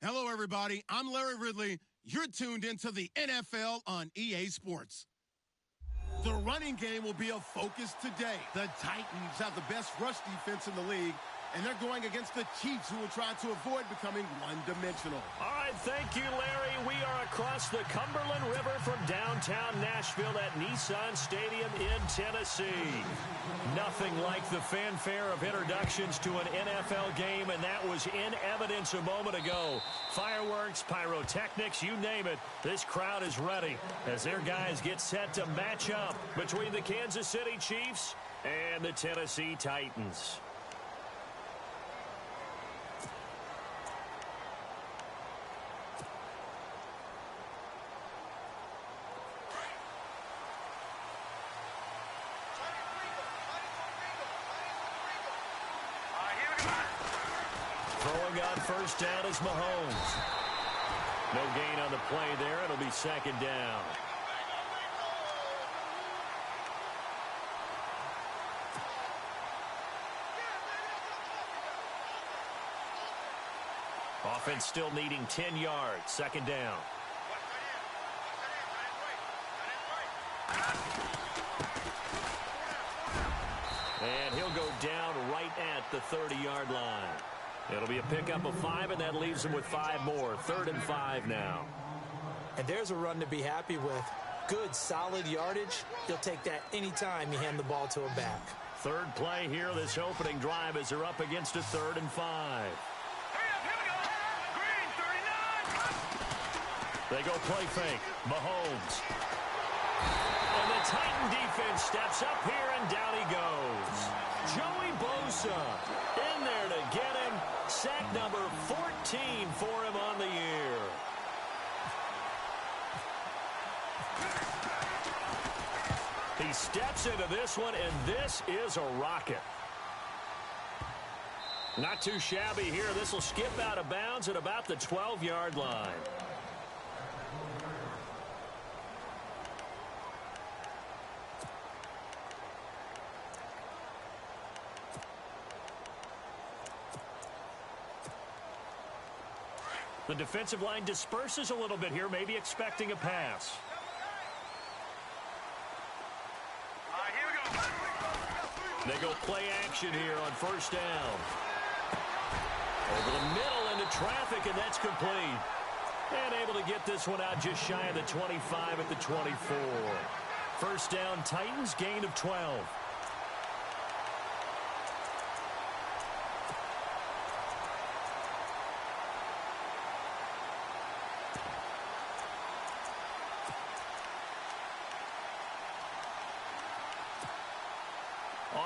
Hello, everybody. I'm Larry Ridley. You're tuned into the NFL on EA Sports. The running game will be a focus today. The Titans have the best rush defense in the league, and they're going against the Chiefs, who will try to avoid becoming one-dimensional. All right, thank you, Larry. We are across the Cumberland River from downtown Nashville at Nissan Stadium in Tennessee. Nothing like the fanfare of introductions to an NFL game, and that was in evidence a moment ago. Fireworks, pyrotechnics, you name it. This crowd is ready as their guys get set to match up between the Kansas City Chiefs and the Tennessee Titans. Throwing on first down is Mahomes. No gain on the play there. It'll be second down. Offense still needing 10 yards. Second down. And he'll go down right at the 30-yard line. It'll be a pickup of 5, and that leaves him with 5 more. 3rd and 5 now. And there's a run to be happy with. Good, solid yardage. He'll take that anytime you hand the ball to a back. Third play here, this opening drive, as they're up against a 3rd and 5. They go play fake. Mahomes. And the Titan defense steps up here, and down he goes. Joey Bosa in there to get him. Sack number 14 for him on the year. He steps into this one, and this is a rocket. Not too shabby here. This will skip out of bounds at about the 12-yard line. The defensive line disperses a little bit here, maybe expecting a pass. They go play action here on first down. Over the middle into traffic, and that's complete. And able to get this one out just shy of the 25 at the 24. First down, Titans, gain of 12.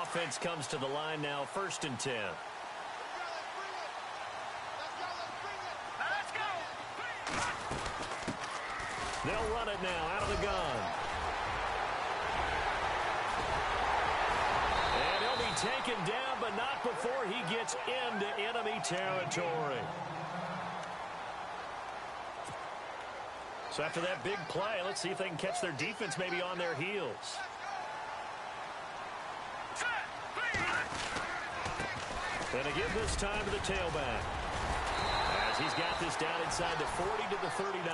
Offense comes to the line now, 1st and 10. They'll run it now out of the gun. And he'll be taken down, but not before he gets into enemy territory. So after that big play, let's see if they can catch their defense maybe on their heels. And again this time to the tailback. As he's got this down inside the 40 to the 39.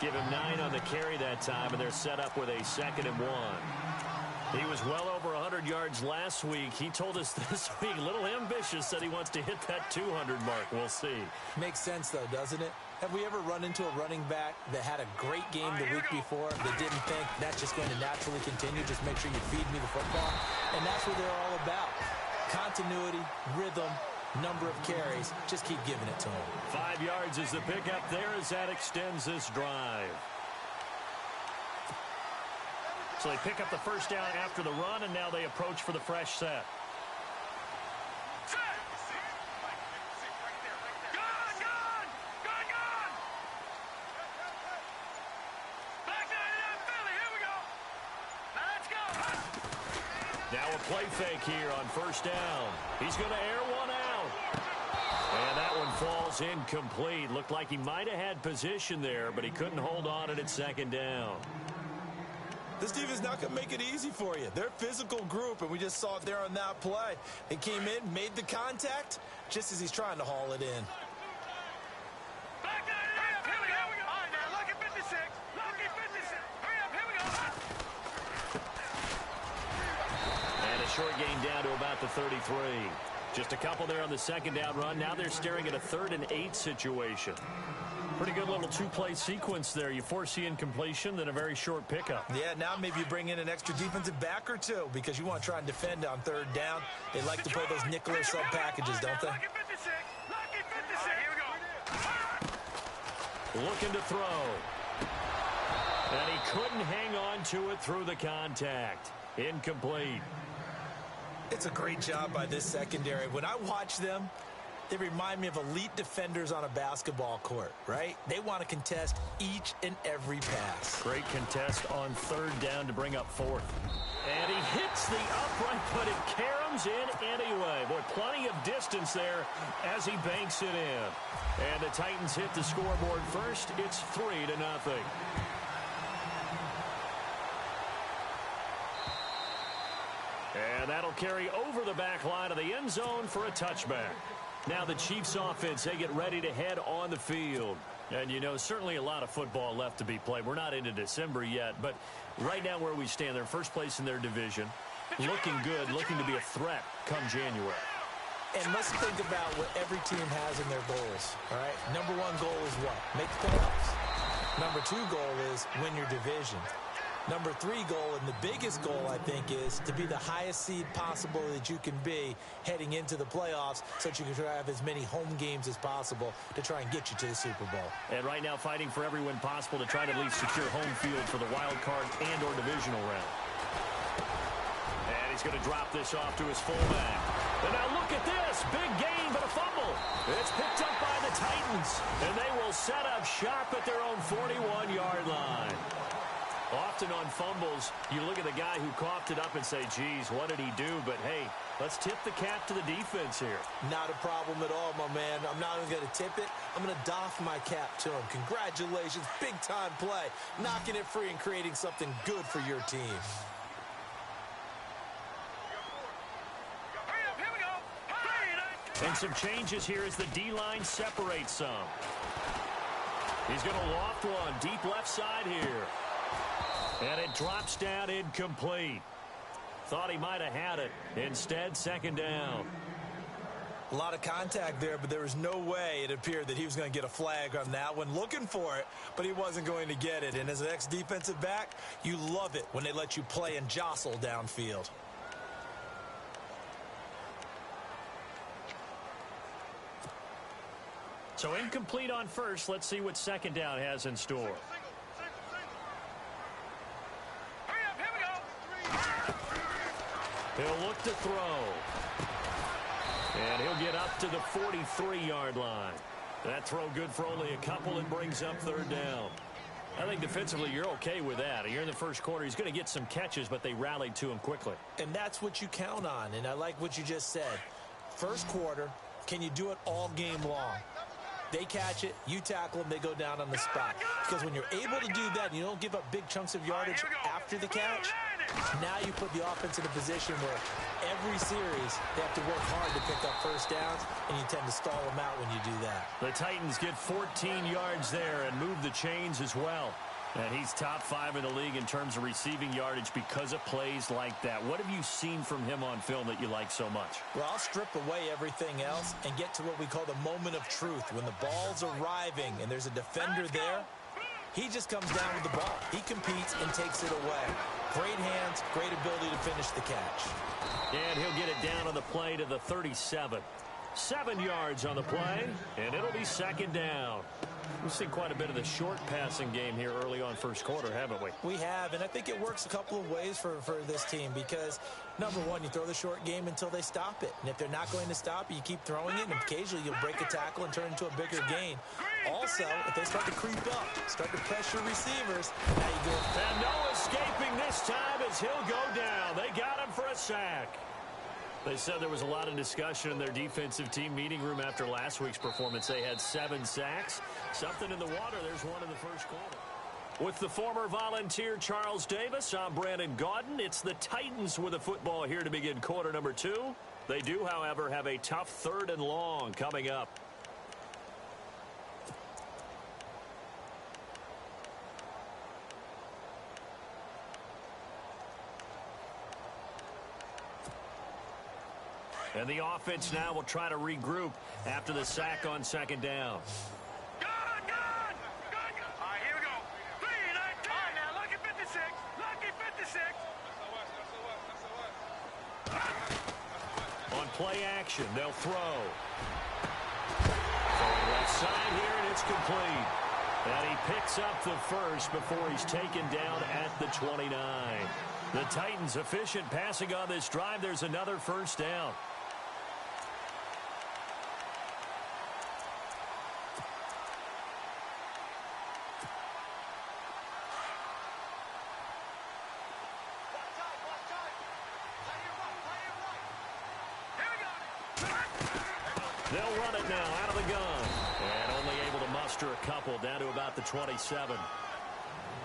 Give him 9 on the carry that time, and they're set up with a 2nd and 1. He was well over 100 yards last week. He told us this week, a little ambitious, said he wants to hit that 200 mark. We'll see. Makes sense, though, doesn't it? Have we ever run into a running back that had a great game the week before that didn't think that's just going to naturally continue? Just make sure you feed me the football. And that's what they're all about. Continuity, rhythm, number of carries. Just keep giving it to him. 5 yards is the pickup there as that extends this drive. So they pick up the first down after the run, and now they approach for the fresh set. Now a play fake here on first down. He's going to air one out. And that one falls incomplete. Looked like he might have had position there, but he couldn't hold on it at 2nd down. This defense not going to make it easy for you. They're a physical group, and we just saw it there on that play. They came in, made the contact, just as he's trying to haul it in. short gain down to about the 33. Just a couple there on the second down run. Now they're staring at a 3rd and 8 situation. Pretty good little two-play sequence there. You force the incompletion, then a very short pickup. Yeah, now maybe you bring in an extra defensive back or two because you want to try and defend on 3rd down. They like to play those nickel or sub packages, don't they? Looking to throw. And he couldn't hang on to it through the contact. Incomplete. It's a great job by this secondary. When I watch them, they remind me of elite defenders on a basketball court, right? They want to contest each and every pass. Great contest on 3rd down to bring up 4th. And he hits the upright, but it caroms in anyway. Boy, plenty of distance there as he banks it in. And the Titans hit the scoreboard first. It's 3-0. And that'll carry over the back line of the end zone for a touchback. Now the Chiefs offense, they get ready to head on the field. And, you know, certainly a lot of football left to be played. We're not into December yet, but right now where we stand, they're first place in their division. Looking good, looking to be a threat come January. And let's think about what every team has in their goals, all right? Number 1 goal is what? Make the playoffs. Number 2 goal is win your division. Number 3 goal, and the biggest goal, I think, is to be the highest seed possible that you can be heading into the playoffs so that you can try to have as many home games as possible to try and get you to the Super Bowl. And right now fighting for every win possible to try to at least secure home field for the wild card and or divisional round. And he's going to drop this off to his fullback. And now look at this. Big gain, but a fumble. It's picked up by the Titans. And they will set up shop at their own 41-yard line. Often on fumbles, you look at the guy who coughed it up and say, geez, what did he do? But, hey, let's tip the cap to the defense here. Not a problem at all, my man. I'm not even going to tip it. I'm going to doff my cap to him. Congratulations. Big-time play. Knocking it free and creating something good for your team. And some changes here as the D-line separates some. He's going to loft one deep left side here. And it drops down incomplete. Thought he might have had it. Instead, 2nd down. A lot of contact there, but there was no way it appeared that he was going to get a flag on that one. Looking for it, but he wasn't going to get it. And as an ex-defensive back, you love it when they let you play and jostle downfield. So incomplete on first. Let's see what 2nd down has in store. He'll look to throw. And he'll get up to the 43-yard line. That throw good for only a couple and brings up 3rd down. I think defensively you're okay with that. You're in the first quarter. He's going to get some catches, but they rallied to him quickly. And that's what you count on. And I like what you just said. First quarter, can you do it all game long? They catch it, you tackle them, they go down on the spot. Because when you're able to do that and you don't give up big chunks of yardage after the catch, now you put the offense in a position where every series they have to work hard to pick up first downs, and you tend to stall them out when you do that. The Titans get 14 yards there and move the chains as well. And he's top 5 in the league in terms of receiving yardage because of plays like that. What have you seen from him on film that you like so much? Well, I'll strip away everything else and get to what we call the moment of truth. When the ball's arriving and there's a defender there, he just comes down with the ball. He competes and takes it away. Great hands, great ability to finish the catch. And he'll get it down on the play to the 37. 7 yards on the play, and it'll be 2nd down. We've seen quite a bit of the short passing game here early on first quarter, haven't we? We have, and I think it works a couple of ways for this team because, number one, you throw the short game until they stop it. And if they're not going to stop it, you keep throwing it, and occasionally you'll break a tackle and turn into a bigger gain. Also, if they start to creep up, start to pressure receivers, now you go. And no escaping this time as he'll go down. They got him for a sack. They said there was a lot of discussion in their defensive team meeting room after last week's performance. They had 7 sacks. Something in the water. There's one in the first quarter. With the former Volunteer Charles Davis, I'm Brandon Gaudin. It's the Titans with the football here to begin quarter number 2. They do, however, have a tough 3rd and long coming up. And the offense now will try to regroup after the sack on second down. Good! All right, here we go. 3, 19. All right, now, lucky 56. Lucky 56. On play action, they'll throw. Throwing left side here, and it's complete. And he picks up the first before he's taken down at the 29. The Titans efficient passing on this drive. There's another first down. They'll run it now out of the gun. And only able to muster a couple down to about the 27.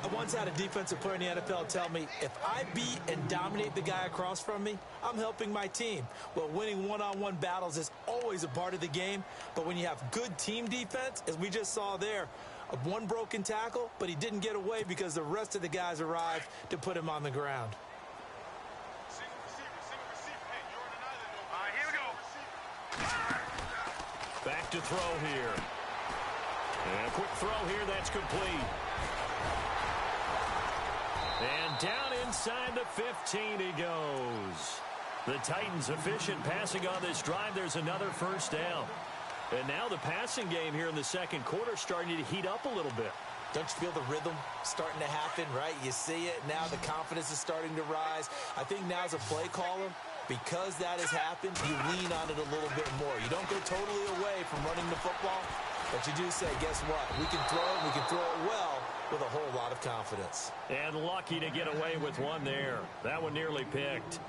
I once had a defensive player in the NFL tell me, if I beat and dominate the guy across from me, I'm helping my team. Well, winning one-on-one battles is always a part of the game, but when you have good team defense, as we just saw there, one broken tackle, but he didn't get away because the rest of the guys arrived to put him on the ground. All right, here we go. Back to throw here. And a quick throw here, that's complete. And down inside the 15 he goes. The Titans efficient passing on this drive. There's another first down. And now the passing game here in the second quarter starting to heat up a little bit. Don't you feel the rhythm starting to happen, right? You see it. Now the confidence is starting to rise. I think now as a play caller, because that has happened, you lean on it a little bit more. You don't go totally away from running the football, but you do say, guess what? We can throw it. We can throw it well with a whole lot of confidence. And lucky to get away with one there. That one nearly picked.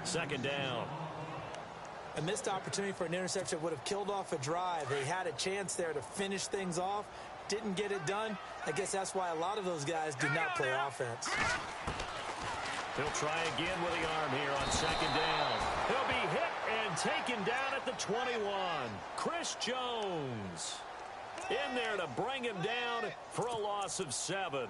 Second down. A missed opportunity for an interception would have killed off a drive. They had a chance there to finish things off. Didn't get it done. I guess that's why a lot of those guys do not play offense. He'll try again with the arm here on second down. He'll be hit and taken down at the 21. Chris Jones in there to bring him down for a loss of 7.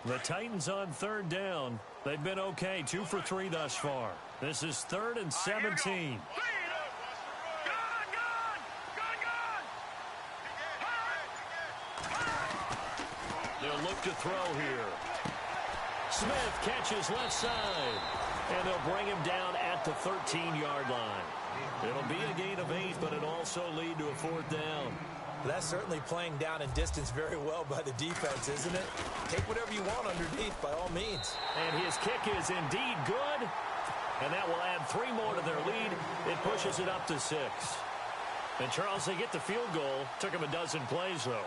The Titans on third down. They've been okay, 2 for 3 thus far. This is 3rd and 17. They'll look to throw here. Smith catches left side. And they'll bring him down at the 13-yard line. It'll be a gain of 8, but it'll also lead to a 4th down. That's certainly playing down in distance very well by the defense, isn't it? Take whatever you want underneath, by all means. And his kick is indeed good. And that will add 3 more to their lead. It pushes it up to 6. And, Charles, they get the field goal. Took him a dozen plays, though.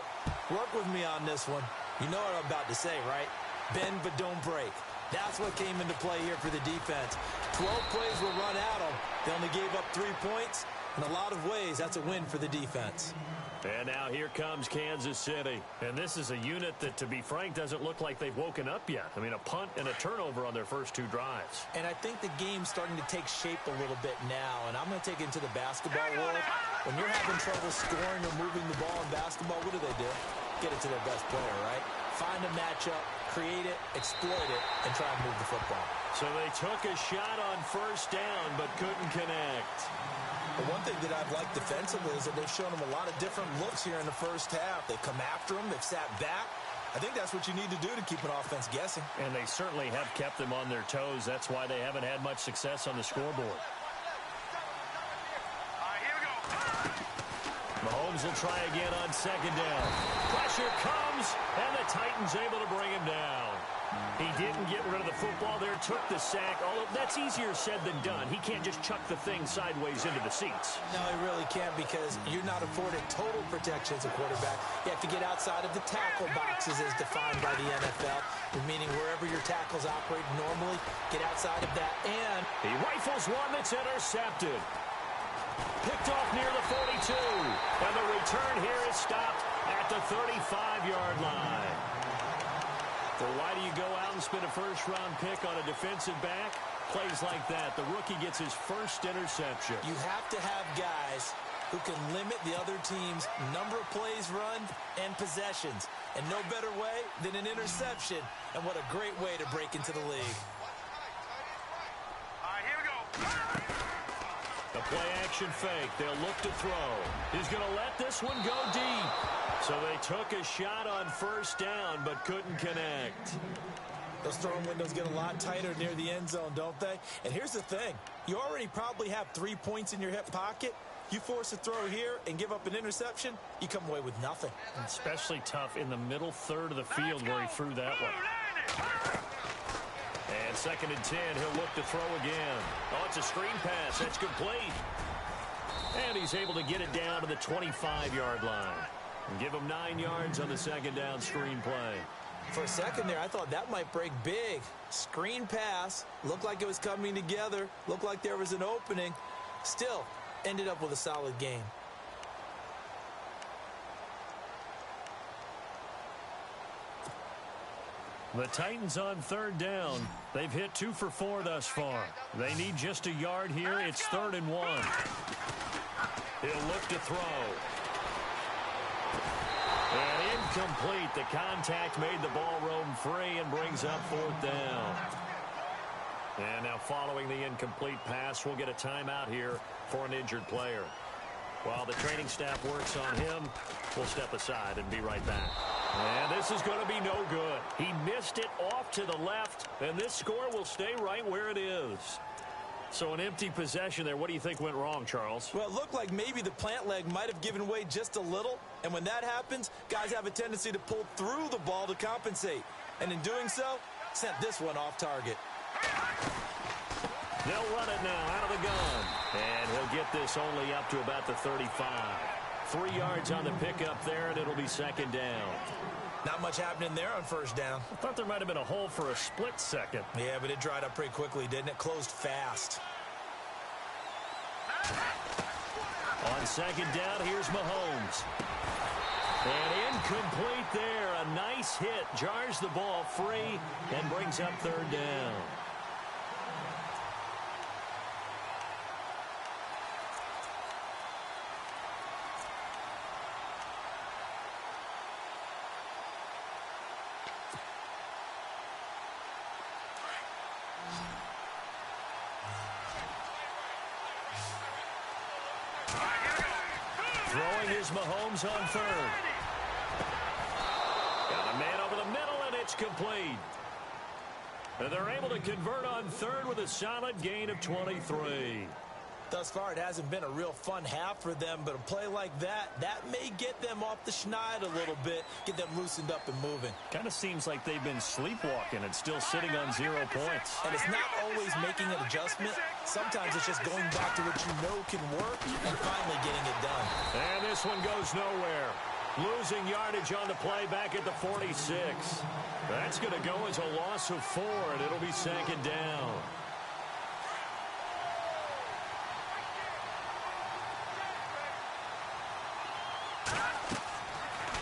Work with me on this one. You know what I'm about to say, right? Bend but don't break. That's what came into play here for the defense. 12 plays were run at them. They only gave up 3 points. In a lot of ways, that's a win for the defense. And now here comes Kansas City. And this is a unit that, to be frank, doesn't look like they've woken up yet. I mean, a punt and a turnover on their first 2 drives. And I think the game's starting to take shape a little bit now. And I'm going to take it into the basketball world. When you're having trouble scoring or moving the ball in basketball, what do? Get it to their best player, right? Find a matchup, create it, exploit it, and try and move the football. So they took a shot on first down, but couldn't connect. But one thing that I've liked defensively is that they've shown them a lot of different looks here in the first half. They've come after them. They've sat back. I think that's what you need to do to keep an offense guessing. And they certainly have kept them on their toes. That's why they haven't had much success on the scoreboard. All right, here we go. Mahomes will try again on second down. Pressure comes, and the Titans able to bring him down. He didn't get rid of the football there, took the sack. Although that's easier said than done. He can't just chuck the thing sideways into the seats. No, he really can't, because you're not afforded total protection as a quarterback. You have to get outside of the tackle boxes as defined by the NFL, meaning wherever your tackles operate normally, get outside of that. And he rifles one that's intercepted. Picked off near the 42. And the return here is stopped at the 35-yard line. Well, why do you go out and spend a first-round pick on a defensive back? Plays like that. The rookie gets his first interception. You have to have guys who can limit the other team's number of plays run and possessions. And no better way than an interception. And what a great way to break into the league. All right, here we go. The play-action fake. They'll look to throw. He's going to let this one go deep. So they took a shot on first down, but couldn't connect. Those throwing windows get a lot tighter near the end zone, don't they? And here's the thing. You already probably have 3 points in your hip pocket. You force a throw here and give up an interception, you come away with nothing. Especially tough in the middle third of the field where he threw that one. And 2nd and 10, he'll look to throw again. Oh, it's a screen pass. That's complete. And he's able to get it down to the 25-yard line. And give him 9 yards on the 2nd down screen play. For a second there, I thought that might break big. Screen pass. Looked like it was coming together. Looked like there was an opening. Still, ended up with a solid game. The Titans on 3rd down. They've hit 2 for 4 thus far. They need just a yard here. It's 3rd and 1. He'll look to throw. And incomplete. The contact made the ball roam free and brings up 4th down. And now following the incomplete pass, we'll get a timeout here for an injured player. While the training staff works on him, we'll step aside and be right back. And this is going to be no good. He missed it off to the left, and this score will stay right where it is. So an empty possession there. What do you think went wrong, Charles? Well, it looked like maybe the plant leg might have given way just a little. And when that happens, guys have a tendency to pull through the ball to compensate. And in doing so, sent this one off target. They'll run it now out of the gun. And he'll get this only up to about the 35. 3 yards on the pickup there, and it'll be 2nd down. Not much happening there on 1st down. I thought there might have been a hole for a split second. Yeah, but it dried up pretty quickly, didn't it? Closed fast. On 2nd down, here's Mahomes. And incomplete there. A nice hit. Jars the ball free and brings up 3rd down. Throwing is Mahomes on 3rd. Got a man over the middle, and it's complete. And they're able to convert on 3rd with a solid gain of 23. Thus far, it hasn't been a real fun half for them, but a play like that may get them off the schneid a little bit, get them loosened up and moving. Kind of seems like they've been sleepwalking and still sitting on 0 points. And it's not always making an adjustment. Sometimes it's just going back to what you know can work and finally getting it done. And this one goes nowhere. Losing yardage on the play back at the 46. That's going to go as a loss of 4, and it'll be 2nd down.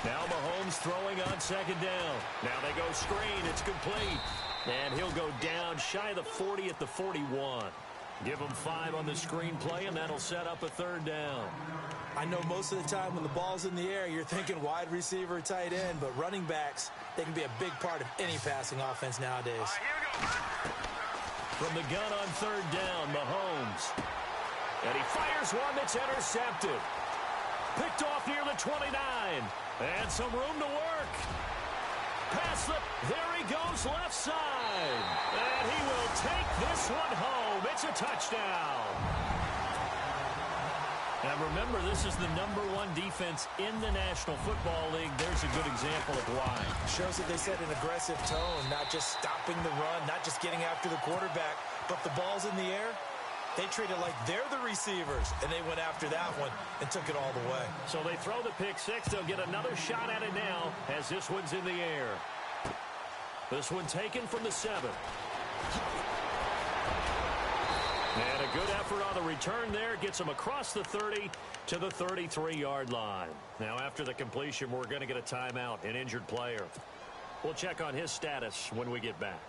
Now Mahomes throwing on 2nd down. Now they go screen. It's complete. And he'll go down shy of the 40 at the 41. Give him 5 on the screen play, and that'll set up a 3rd down. I know most of the time when the ball's in the air, you're thinking wide receiver, tight end, but running backs, they can be a big part of any passing offense nowadays. From the gun on 3rd down, Mahomes. And he fires one that's intercepted. Picked off near the 29. And some room to work. Pass slip. There he goes left side. And he will take this one home. It's a touchdown. And remember, this is the #1 defense in the National Football League. There's a good example of why. Shows that they set an aggressive tone, not just stopping the run, not just getting after the quarterback, but the ball's in the air. They treat it like they're the receivers, and they went after that one and took it all the way. So they throw the pick 6. They'll get another shot at it now as this one's in the air. This one taken from the 7. And a good effort on the return there. Gets him across the 30 to the 33-yard line. Now after the completion, we're going to get a timeout, an injured player. We'll check on his status when we get back.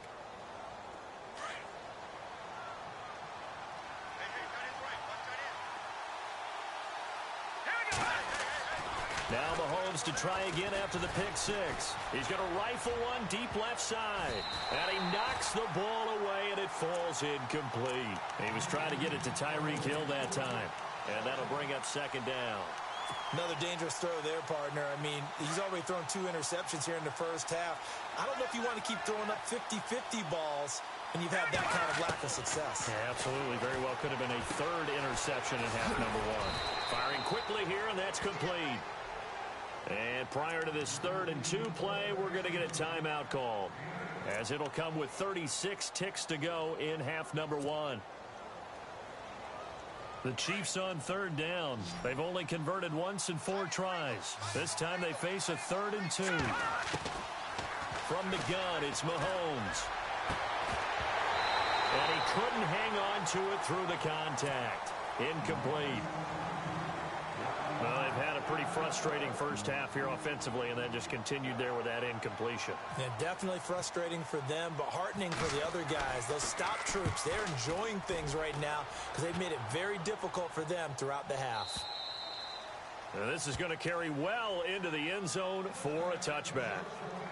to try again after the pick six. He's going to rifle one deep left side. And he knocks the ball away, and it falls incomplete. He was trying to get it to Tyreek Hill that time. And that'll bring up second down. Another dangerous throw there, partner. I mean, he's already thrown 2 interceptions here in the first half. I don't know if you want to keep throwing up 50-50 balls when you've had that kind of lack of success. Yeah, absolutely. Very well could have been a 3rd interception in half number 1. Firing quickly here, and that's complete. And prior to this 3rd and 2 play, we're going to get a timeout call, as it'll come with 36 ticks to go in half number 1. The Chiefs on 3rd down. They've only converted once in 4 tries. This time they face a 3rd and 2. From the gun, it's Mahomes. And he couldn't hang on to it through the contact. Incomplete. Well, they've had a pretty frustrating first half here offensively, and then just continued there with that incompletion. Yeah, definitely frustrating for them, but heartening for the other guys. Those stop troops, they're enjoying things right now because they've made it very difficult for them throughout the half. And this is going to carry well into the end zone for a touchback.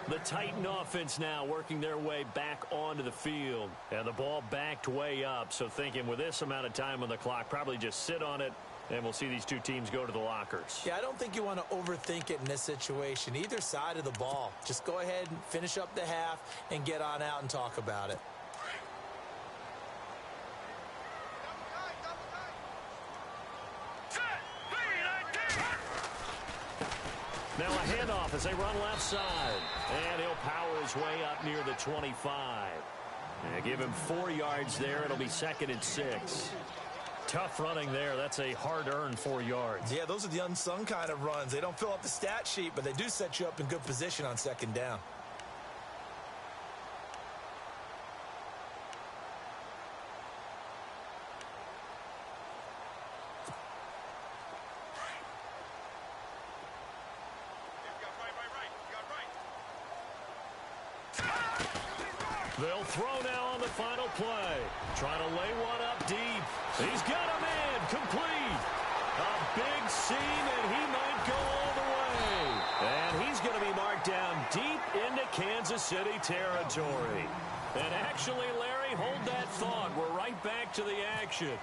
The Titan offense now working their way back onto the field. And the ball backed way up, so thinking with this amount of time on the clock, probably just sit on it, and we'll see these 2 teams go to the lockers. Yeah, I don't think you want to overthink it in this situation. Either side of the ball. Just go ahead and finish up the half and get on out and talk about it. Now a handoff as they run left side. And he'll power his way up near the 25. And give him 4 yards there. It'll be 2nd and 6. Tough running there. That's a hard-earned 4 yards. Yeah, those are the unsung kind of runs. They don't fill up the stat sheet, but they do set you up in good position on 2nd down. They'll throw now on the final play. Trying to lay one up deep. He's got him in. Complete. A big seam, and he might go all the way. And he's going to be marked down deep into Kansas City territory. And actually, Larry, hold that thought. We're right back to the action.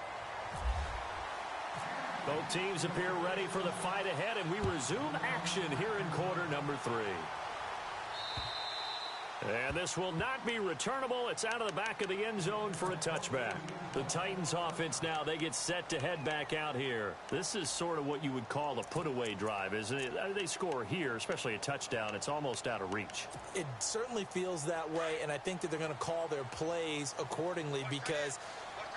Both teams appear ready for the fight ahead, and we resume action here in quarter number 3. And this will not be returnable. It's out of the back of the end zone for a touchback. The Titans offense now, they get set to head back out here. This is sort of what you would call a put-away drive, isn't it? They score here, especially a touchdown. It's almost out of reach. It certainly feels that way, and I think that they're going to call their plays accordingly because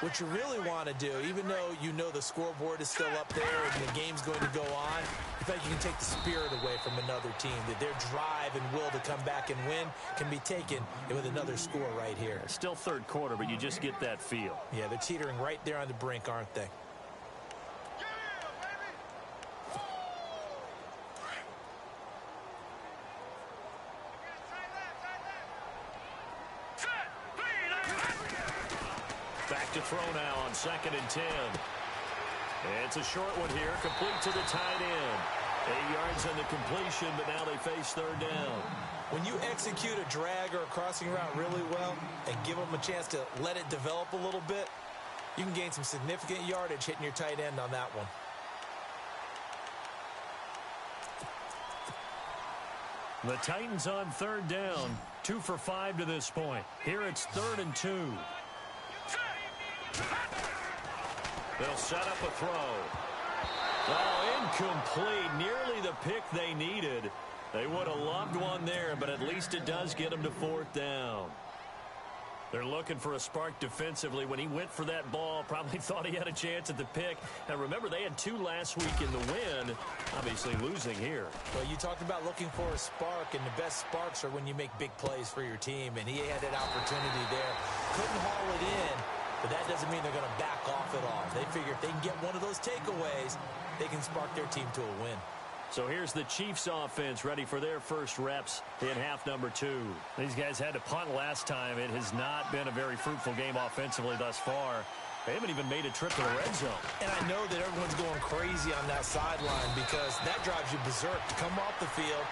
what you really want to do, even though you know the scoreboard is still up there and the game's going to go on, I think you can take the spirit away from another team, that their drive and will to come back and win can be taken with another score right here. It's still 3rd quarter, but you just get that feel. Yeah, they're teetering right there on the brink, aren't they? Back to throw now on 2nd and 10. It's a short one here, complete to the tight end. 8 yards on the completion, but now they face 3rd down. When you execute a drag or a crossing route really well and give them a chance to let it develop a little bit, you can gain some significant yardage hitting your tight end on that one. The Titans on 3rd down, 2 for 5 to this point. Here it's 3rd and 2. They'll set up a throw. Oh, incomplete. Nearly the pick they needed. They would have loved one there, but at least it does get them to 4th down. They're looking for a spark defensively. When he went for that ball, probably thought he had a chance at the pick. And remember, they had 2 last week in the win, obviously losing here. Well, you talked about looking for a spark, and the best sparks are when you make big plays for your team, and he had that opportunity there. Couldn't haul it in, but that doesn't mean they're going to back off at all. They figure if they can get one of those takeaways, they can spark their team to a win. So here's the Chiefs offense ready for their first reps in half number 2. These guys had to punt last time. It has not been a very fruitful game offensively thus far. They haven't even made a trip to the red zone. And I know that everyone's going crazy on that sideline because that drives you berserk to come off the field,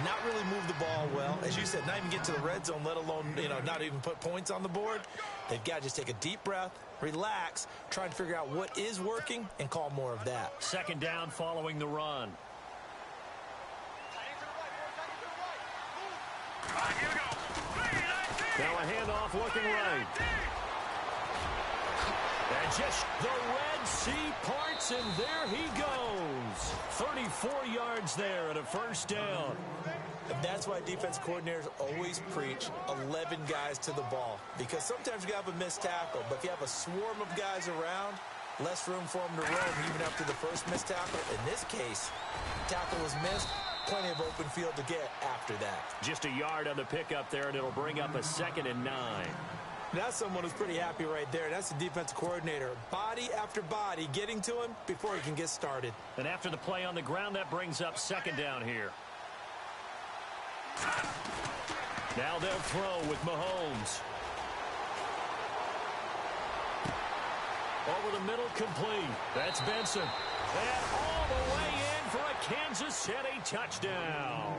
not really move the ball well. As you said, not even get to the red zone, let alone, not even put points on the board. They've got to just take a deep breath, relax, try and figure out what is working, and call more of that. Second down following the run. Now a handoff looking right. And just the Red Sea parts, and there he goes. 34 yards there at a first down. And that's why defense coordinators always preach 11 guys to the ball. Because sometimes you have a missed tackle, but if you have a swarm of guys around, less room for them to roam even after the first missed tackle. In this case, tackle was missed. Plenty of open field to get after that. Just a yard on the pickup there, and it'll bring up a 2nd and 9. That's someone who's pretty happy right there. That's the defensive coordinator. Body after body getting to him before he can get started. And after the play on the ground, that brings up 2nd down here. Now they'll throw with Mahomes. Over the middle, complete. That's Benson. And all the way in for a Kansas City touchdown.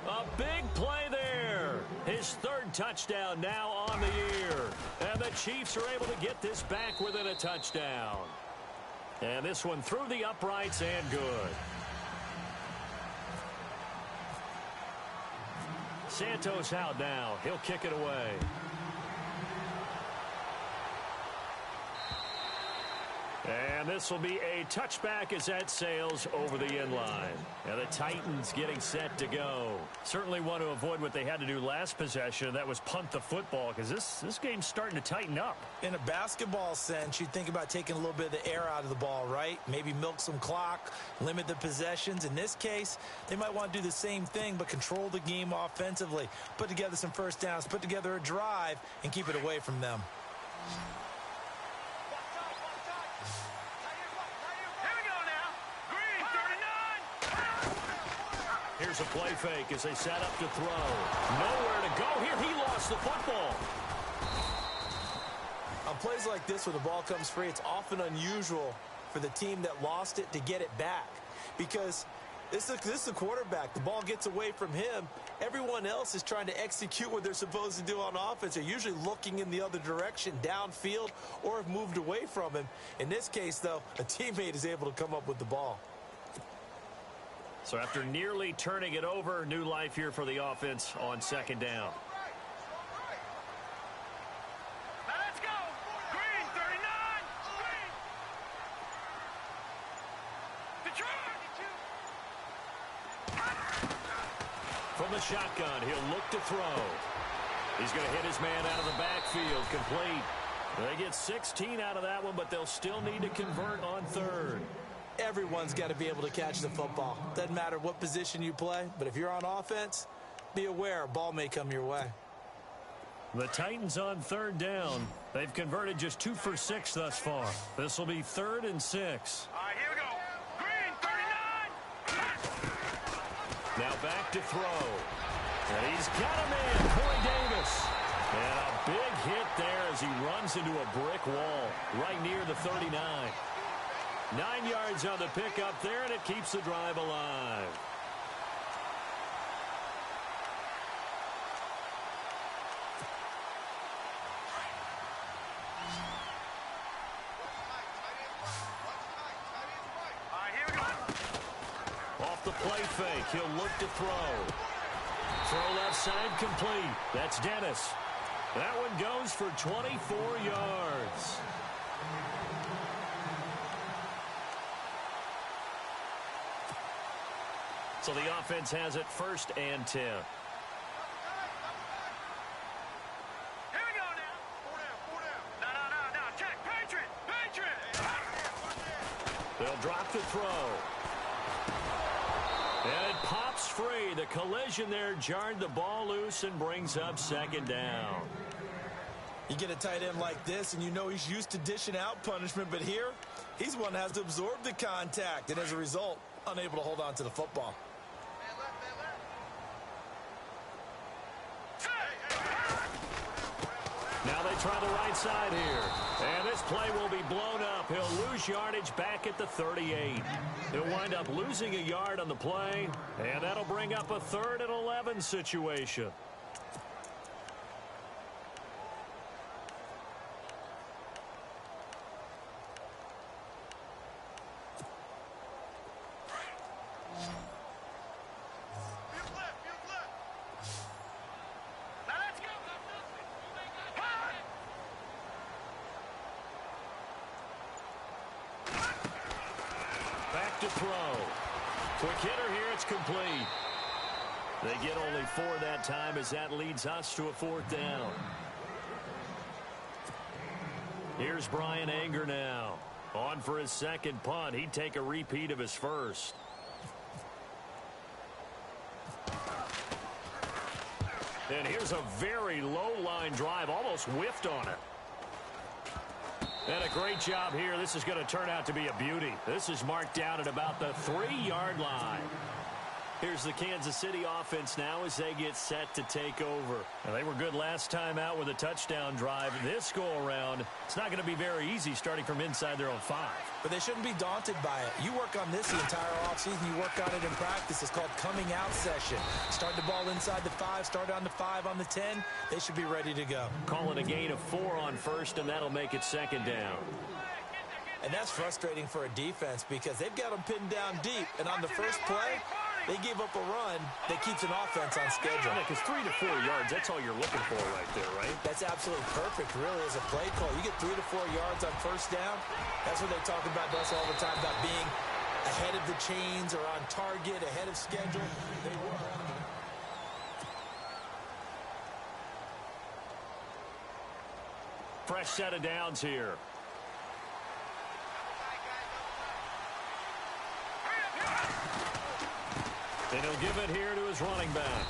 A big play there. His 3rd touchdown now on the year. And the Chiefs are able to get this back within a touchdown. And this one through the uprights and good. Santos out now. He'll kick it away. And this will be a touchback as that sails over the end line. Now the Titans getting set to go. Certainly want to avoid what they had to do last possession. That was punt the football, because this game's starting to tighten up. In a basketball sense, you think about taking a little bit of the air out of the ball, right? Maybe milk some clock, limit the possessions. In this case, they might want to do the same thing, but control the game offensively. Put together some first downs, put together a drive, and keep it away from them. Here's a play fake as they set up to throw. Nowhere to go here. He lost the football. On plays like this where the ball comes free, it's often unusual for the team that lost it to get it back. Because this is the quarterback. The ball gets away from him. Everyone else is trying to execute what they're supposed to do on offense. They're usually looking in the other direction, downfield, or have moved away from him. In this case, though, a teammate is able to come up with the ball. So after nearly turning it over, new life here for the offense on 2nd down. Now let's go. Green, 39. Green. Detroit. From the shotgun, he'll look to throw. He's going to hit his man out of the backfield, complete. They get 16 out of that one, but they'll still need to convert on 3rd. Everyone's got to be able to catch the football. Doesn't matter what position you play, but if you're on offense, be aware a ball may come your way. The Titans on 3rd down. They've converted just 2 for 6 thus far. This will be 3rd and 6. All right, here we go. Green, 39. Now back to throw. And he's got a man, Corey Davis. And a big hit there as he runs into a brick wall right near the 39. 9 yards on the pickup there, and it keeps the drive alive. All right, here we go. Off the play fake, he'll look to throw. Throw left side complete. That's Dennis. That one goes for 24 yards. So the offense has it 1st and 10. Here we go now. 4 down. No. Check. Patriot. They'll drop the throw. And it pops free. The collision there jarred the ball loose and brings up 2nd down. You get a tight end like this, and you know he's used to dishing out punishment, but here, he's one that has to absorb the contact, and as a result, unable to hold on to the football. Now they try the right side here. And this play will be blown up. He'll lose yardage back at the 38. He'll wind up losing a yard on the play, and that'll bring up a 3rd and 11 situation. Back to throw. Quick hitter here. It's complete. They get only 4 that time as that leads us to a 4th down. Here's Brian Anger now. On for his second punt. He'd take a repeat of his first. And here's a very low line drive. Almost whiffed on it. And a great job here. This is going to turn out to be a beauty. This is marked down at about the 3-yard line. Here's the Kansas City offense now as they get set to take over. And they were good last time out with a touchdown drive. This go-around, it's not going to be very easy starting from inside their own 5. But they shouldn't be daunted by it. You work on this the entire offseason. You work on it in practice. It's called coming out session. Start the ball inside the 5, start on the 5, on the 10. They should be ready to go. Call it a gain of 4 on first, and that'll make it 2nd down. And that's frustrating for a defense because they've got them pinned down deep. And on the first play, they gave up a run that keeps an offense on schedule. Yeah, because 3 to 4 yards, that's all you're looking for right there, right? That's absolutely perfect, really, as a play call. You get 3 to 4 yards on first down. That's what they talk about us all the time, about being ahead of the chains or on target, ahead of schedule. They were. Fresh set of downs here. And he'll give it here to his running back.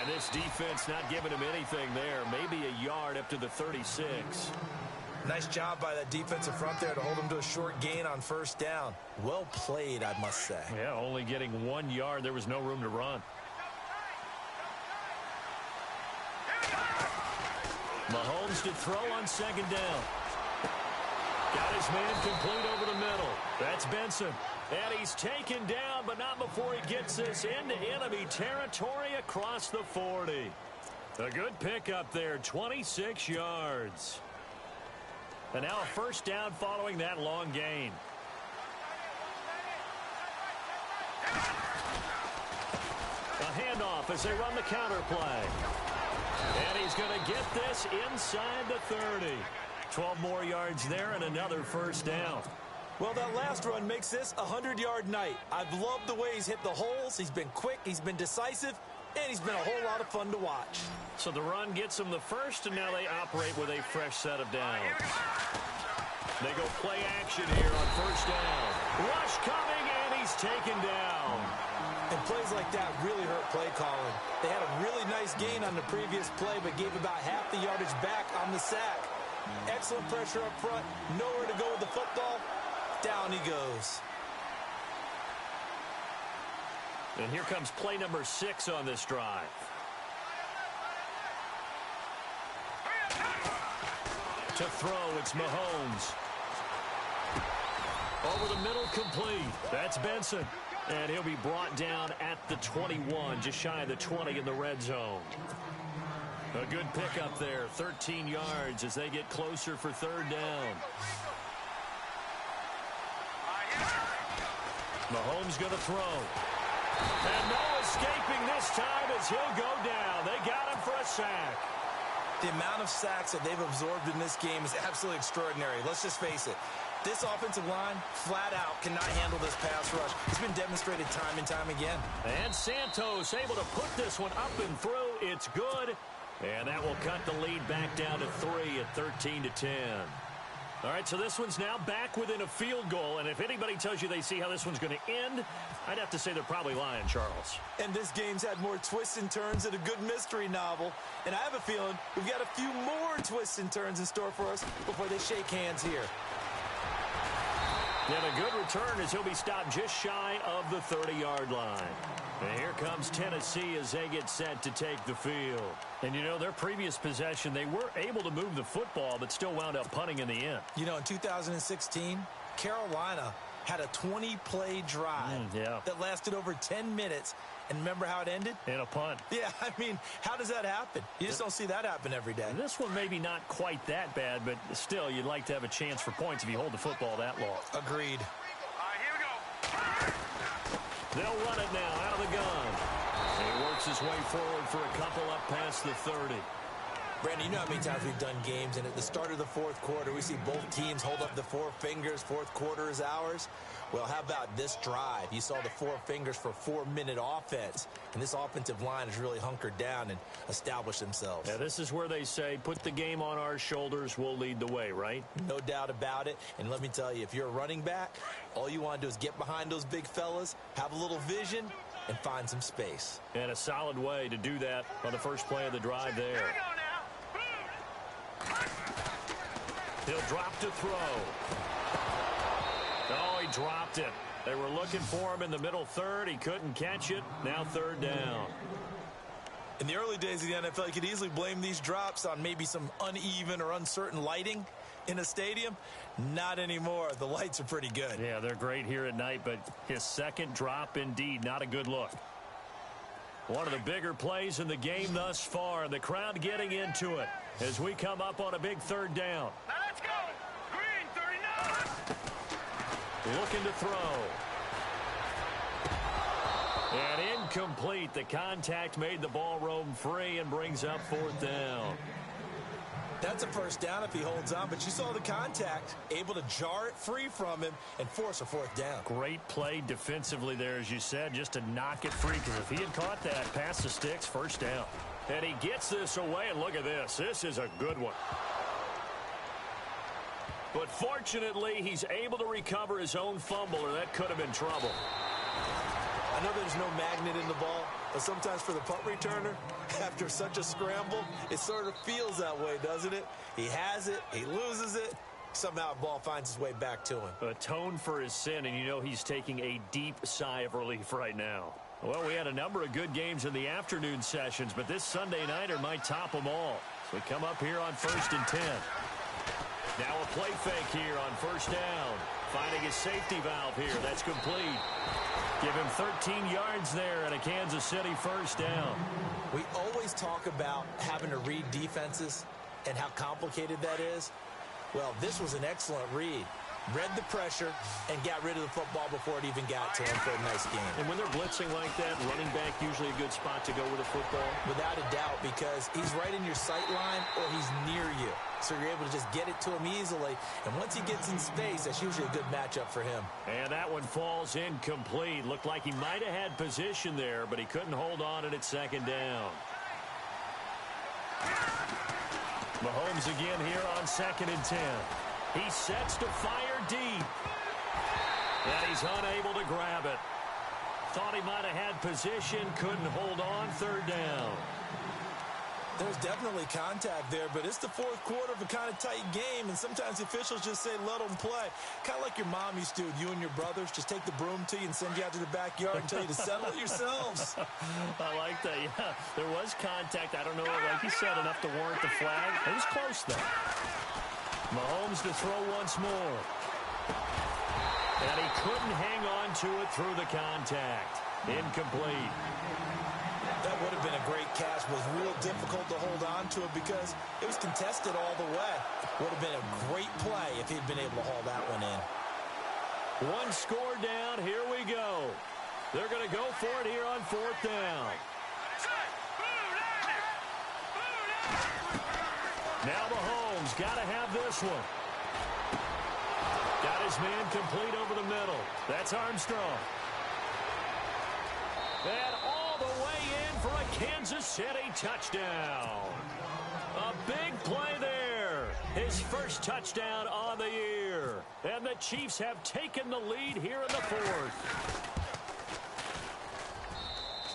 And this defense not giving him anything there. Maybe a yard up to the 36. Nice job by that defensive front there to hold him to a short gain on first down. Well played, I must say. Yeah, only getting 1 yard. There was no room to run. Mahomes to throw on 2nd down. Got his man complete over the middle. That's Benson. And he's taken down, but not before he gets this into enemy territory across the 40. A good pickup there, 26 yards. And now a first down following that long gain. A handoff as they run the counter play. And he's going to get this inside the 30. 12 more yards there and another first down. Well, that last run makes this a 100-yard night. I've loved the way he's hit the holes. He's been quick, he's been decisive, and he's been a whole lot of fun to watch. So the run gets him the first, and now they operate with a fresh set of downs. They go play action here on first down. Rush coming, and he's taken down. And plays like that really hurt play calling. They had a really nice gain on the previous play, but gave about half the yardage back on the sack. Excellent pressure up front, nowhere to go with the football. Down he goes. And here comes play number 6 on this drive. To throw, it's Mahomes. Over the middle, complete. That's Benson. And he'll be brought down at the 21, just shy of the 20 in the red zone. A good pickup there, 13 yards as they get closer for 3rd down. Mahomes going to throw. And no escaping this time as he'll go down. They got him for a sack. The amount of sacks that they've absorbed in this game is absolutely extraordinary. Let's just face it. This offensive line, flat out, cannot handle this pass rush. It's been demonstrated time and time again. And Santos able to put this one up and through. It's good. And that will cut the lead back down to 3 at 13-10. All right, so this one's now back within a field goal. And if anybody tells you they see how this one's going to end, I'd have to say they're probably lying, Charles. And this game's had more twists and turns than a good mystery novel. And I have a feeling we've got a few more twists and turns in store for us before they shake hands here. And a good return as he'll be stopped just shy of the 30-yard line. And here comes Tennessee as they get set to take the field. And, you know, their previous possession, they were able to move the football, but still wound up punting in the end. You know, in 2016, Carolina had a 20-play drive that lasted over 10 minutes. And remember how it ended? In a punt. Yeah, I mean, how does that happen? You just don't see that happen every day. This one maybe not quite that bad, but still, you'd like to have a chance for points if you hold the football that long. Agreed. All right, here we go. They'll run it now out of the gun. He works his way forward for a couple up past the 30. Brandon, you know how many times we've done games, and at the start of the fourth quarter, we see both teams hold up the four fingers, fourth quarter is ours. Well, how about this drive? You saw the four fingers for 4-minute offense, and this offensive line has really hunkered down and established themselves. Yeah, this is where they say, put the game on our shoulders, we'll lead the way, right? No doubt about it, and let me tell you, if you're a running back, all you want to do is get behind those big fellas, have a little vision, and find some space. And a solid way to do that on the first play of the drive there. Here we go now. He'll drop to throw. Oh, he dropped it. They were looking for him in the middle third. He couldn't catch it. Now third down. In the early days of the NFL, you could easily blame these drops on maybe some uneven or uncertain lighting in a stadium. Not anymore. The lights are pretty good. Yeah, they're great here at night, but his second drop, indeed, not a good look. One of the bigger plays in the game thus far. The crowd getting into it as we come up on a big third down. Now let's go. Green, 39. Looking to throw. And incomplete. The contact made the ball roam free and brings up fourth down. That's a first down if he holds on, but you saw the contact, able to jar it free from him and force a fourth down. Great play defensively there, as you said, just to knock it free, because if he had caught that, past the sticks, first down. And he gets this away, and look at this. This is a good one. But fortunately, he's able to recover his own fumble, or that could have been trouble. I know there's no magnet in the ball, but sometimes for the punt returner, after such a scramble, it sort of feels that way, doesn't it? He has it, he loses it, somehow the ball finds its way back to him. Atone for his sin, and you know he's taking a deep sigh of relief right now. Well, we had a number of good games in the afternoon sessions, but this Sunday nighter might top them all. So we come up here on 1st and 10. Now a play fake here on first down. Finding his safety valve here. That's complete. Give him 13 yards there and a Kansas City first down. We always talk about having to read defenses and how complicated that is. Well, this was an excellent read. Read the pressure and got rid of the football before it even got to him for a nice game. And when they're blitzing like that, running back usually a good spot to go with a football? Without a doubt, because he's right in your sight line or he's near you. So you're able to just get it to him easily. And once he gets in space, that's usually a good matchup for him. And that one falls incomplete. Looked like he might have had position there, but he couldn't hold on at second down. Mahomes again here on 2nd and 10. He sets to fire deep. And he's unable to grab it. Thought he might have had position, couldn't hold on, third down. There's definitely contact there, but it's the fourth quarter of a kind of tight game, and sometimes the officials just say, let them play. Kind of like your mom used to with you and your brothers. Just take the broom to you and send you out to the backyard and tell you to settle it yourselves. I like that, yeah. There was contact. I don't know, like you said, enough to warrant the flag. It was close, though. Mahomes to throw once more. And he couldn't hang on to it through the contact. Incomplete. That would have been a great catch. It was real difficult to hold on to it because it was contested all the way. Would have been a great play if he'd been able to haul that one in. One score down. Here we go. They're going to go for it here on fourth down. Now Mahomes got to have this one. Got his man complete over the middle. That's Armstrong. And all the way in for a Kansas City touchdown. A big play there. His first touchdown on the year. And the Chiefs have taken the lead here in the fourth.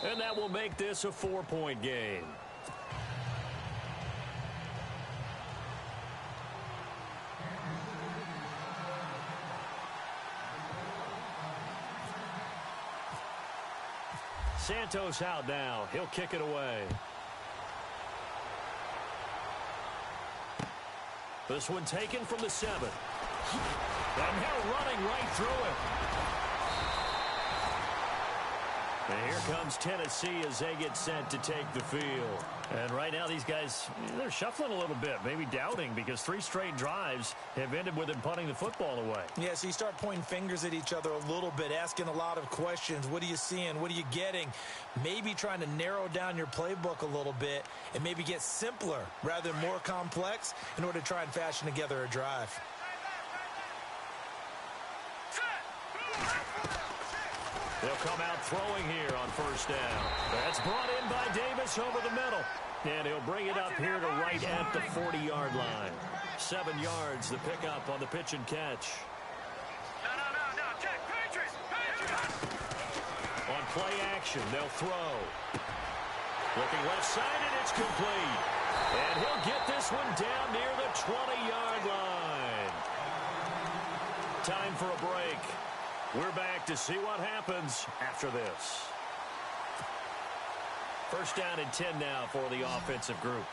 And that will make this a 4-point game. Santos out now. He'll kick it away. This one taken from the 7. And they're running right through it. And here comes Tennessee as they get set to take the field. And right now these guys, they're shuffling a little bit, maybe doubting, because 3 straight drives have ended with them punting the football away. Yeah, so you start pointing fingers at each other a little bit, asking a lot of questions. What are you seeing? What are you getting? Maybe trying to narrow down your playbook a little bit and maybe get simpler rather than more complex in order to try and fashion together a drive. They'll come out throwing here on first down. That's brought in by Davis over the middle. And he'll bring it up here to right at the 40-yard line. 7 yards, the pickup on the pitch and catch. No. Check. Patriots. On play action, they'll throw. Looking left side, and it's complete. And he'll get this one down near the 20-yard line. Time for a break. We're back to see what happens after this. First down and 10 now for the offensive group.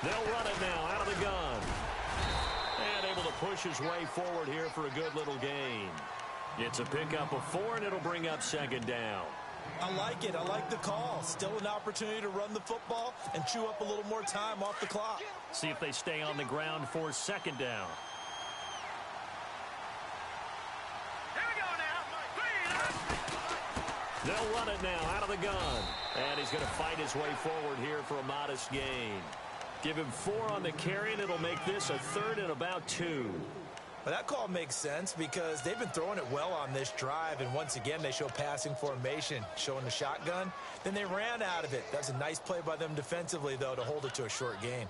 They'll run it now out of the gun. And able to push his way forward here for a good little gain. It's a pickup of 4, and it'll bring up second down. I like it. I like the call. Still an opportunity to run the football and chew up a little more time off the clock. See if they stay on the ground for second down. Here we go now. They'll run it now out of the gun. And he's going to fight his way forward here for a modest gain. Give him 4 on the carry, and it'll make this a 3rd and about 2. Well, that call makes sense because they've been throwing it well on this drive, and once again they show passing formation, showing the shotgun. Then they ran out of it. That's a nice play by them defensively, though, to hold it to a short gain.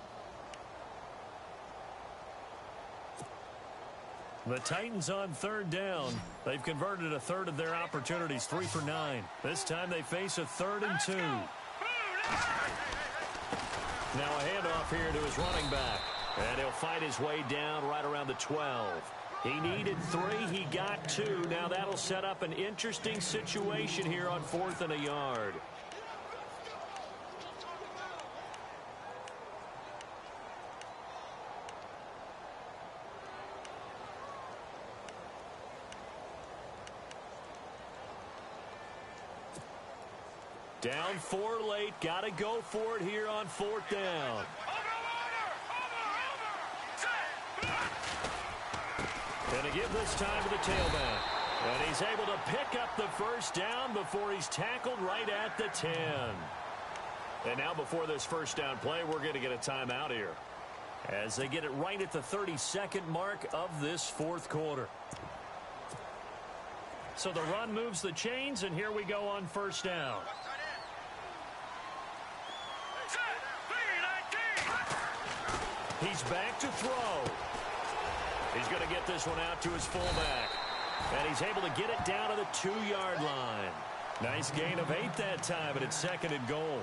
The Titans on 3rd down. They've converted a 1/3 of their opportunities, 3 for 9. This time they face a 3rd and 2. Now a handoff here to his running back. And he'll fight his way down right around the 12. He needed 3. He got 2. Now that'll set up an interesting situation here on 4th and a yard. Down 4 late. Got to go for it here on 4th down. And to give this time to the tailback. And he's able to pick up the first down before he's tackled right at the 10. And now before this first down play, we're going to get a timeout here as they get it right at the 32nd mark of this 4th quarter. So the run moves the chains, and here we go on first down. He's back to throw. He's going to get this one out to his fullback. And he's able to get it down to the 2-yard line. Nice gain of 8 that time, but it's 2nd and goal.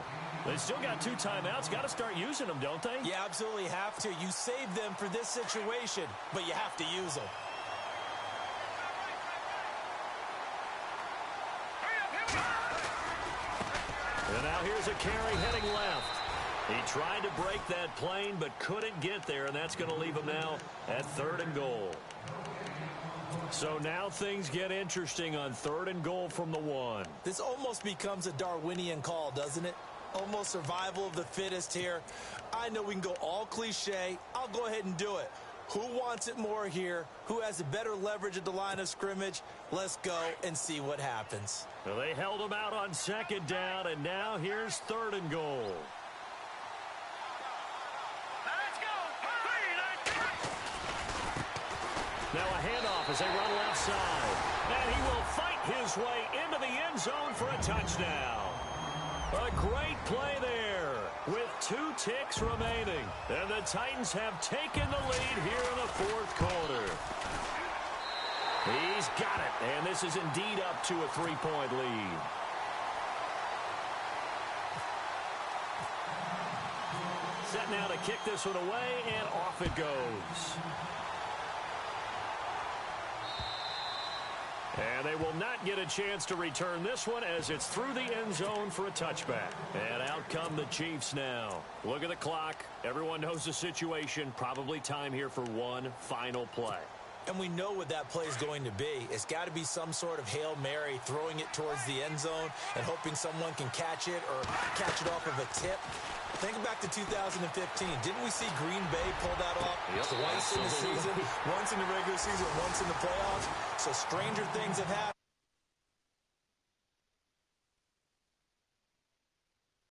They still got 2 timeouts. Got to start using them, don't they? You absolutely have to. You save them for this situation, but you have to use them. And now here's a carry heading left. He tried to break that plane but couldn't get there, and that's going to leave him now at 3rd and goal. So now things get interesting on 3rd and goal from the 1. This almost becomes a Darwinian call, doesn't it? Almost survival of the fittest here. I know we can go all cliche. I'll go ahead and do it. Who wants it more here? Who has a better leverage at the line of scrimmage? Let's go and see what happens. Well, they held him out on 2nd down, and now here's 3rd and goal. Now a handoff as they run left side. And he will fight his way into the end zone for a touchdown. A great play there with 2 ticks remaining. And the Titans have taken the lead here in the 4th quarter. He's got it. And this is indeed up to a 3-point lead. Set now to kick this one away, and off it goes. And they will not get a chance to return this one as it's through the end zone for a touchback. And out come the Chiefs now. Look at the clock. Everyone knows the situation. Probably time here for one final play. And we know what that play is going to be. It's got to be some sort of Hail Mary, throwing it towards the end zone and hoping someone can catch it or catch it off of a tip. Think back to 2015. Didn't we see Green Bay pull that off twice in the season? Once in the regular season, once in the playoffs. So stranger things have happened.